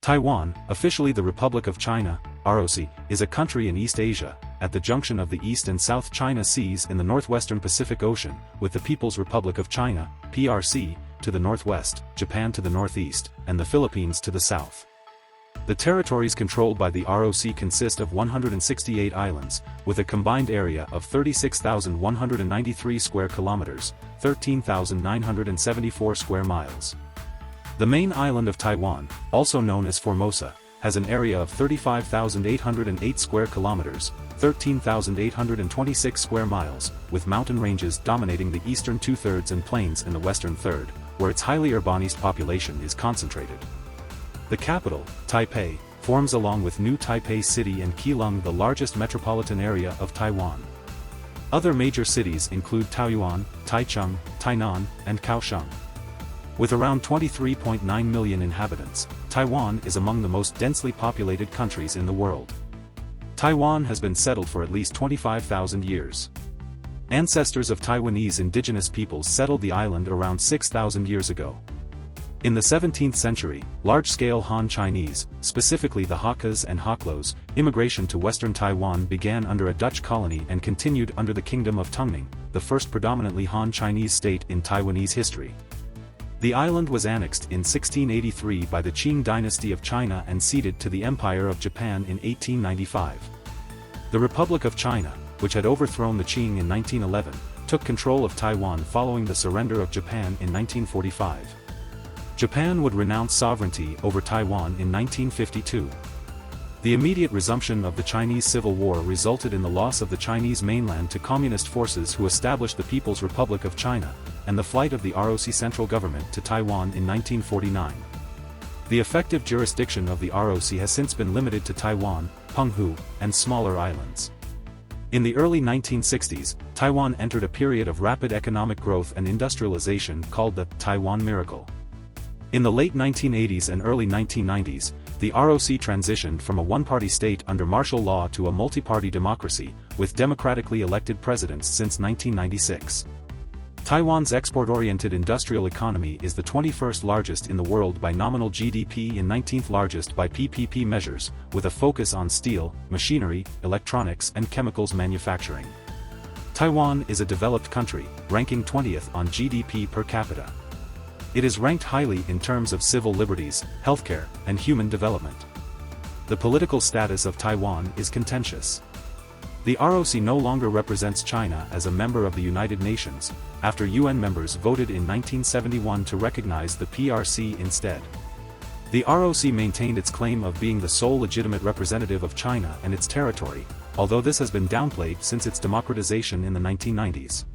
Taiwan, officially the Republic of China, ROC, is a country in East Asia, at the junction of the East and South China Seas in the northwestern Pacific Ocean, with the People's Republic of China, PRC, to the northwest, Japan to the northeast, and the Philippines to the south. The territories controlled by the ROC consist of 168 islands, with a combined area of 36,193 square kilometers, 13,974 square miles. The main island of Taiwan, also known as Formosa, has an area of 35,808 square kilometers, 13,826 square miles, with mountain ranges dominating the eastern two-thirds and plains in the western third, where its highly urbanized population is concentrated. The capital, Taipei, forms along with New Taipei City and Keelung the largest metropolitan area of Taiwan. Other major cities include Taoyuan, Taichung, Tainan, and Kaohsiung. With around 23.9 million inhabitants, Taiwan is among the most densely populated countries in the world. Taiwan has been settled for at least 25,000 years. Ancestors of Taiwanese indigenous peoples settled the island around 6,000 years ago. In the 17th century, large-scale Han Chinese, specifically the Hakkas and Haklos, immigration to western Taiwan began under a Dutch colony and continued under the Kingdom of Tungning, the first predominantly Han Chinese state in Taiwanese history. The island was annexed in 1683 by the Qing dynasty of China and ceded to the Empire of Japan in 1895. The Republic of China, which had overthrown the Qing in 1911, took control of Taiwan following the surrender of Japan in 1945. Japan would renounce sovereignty over Taiwan in 1952. The immediate resumption of the Chinese Civil War resulted in the loss of the Chinese mainland to communist forces who established the People's Republic of China, and the flight of the ROC central government to Taiwan in 1949. The effective jurisdiction of the ROC has since been limited to Taiwan, Penghu, and smaller islands. In the early 1960s, Taiwan entered a period of rapid economic growth and industrialization called the Taiwan Miracle. In the late 1980s and early 1990s, the ROC transitioned from a one-party state under martial law to a multi-party democracy, with democratically elected presidents since 1996. Taiwan's export-oriented industrial economy is the 21st largest in the world by nominal GDP and 19th largest by PPP measures, with a focus on steel, machinery, electronics and chemicals manufacturing. Taiwan is a developed country, ranking 20th on GDP per capita. It is ranked highly in terms of civil liberties, healthcare, and human development. The political status of Taiwan is contentious. The ROC no longer represents China as a member of the United Nations, after UN members voted in 1971 to recognize the PRC instead. The ROC maintained its claim of being the sole legitimate representative of China and its territory, although this has been downplayed since its democratization in the 1990s.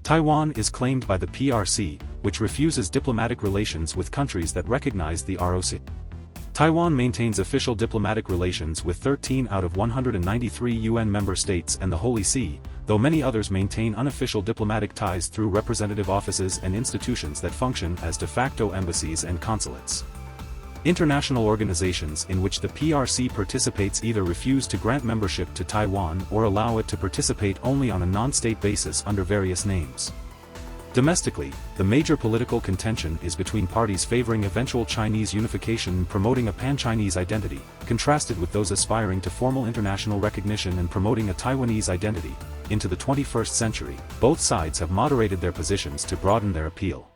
Taiwan is claimed by the PRC, which refuses diplomatic relations with countries that recognize the ROC. Taiwan maintains official diplomatic relations with 13 out of 193 UN member states and the Holy See, though many others maintain unofficial diplomatic ties through representative offices and institutions that function as de facto embassies and consulates. International organizations in which the PRC participates either refuse to grant membership to Taiwan or allow it to participate only on a non-state basis under various names. Domestically, the major political contention is between parties favoring eventual Chinese unification and promoting a pan-Chinese identity, contrasted with those aspiring to formal international recognition and promoting a Taiwanese identity. Into the 21st century, both sides have moderated their positions to broaden their appeal.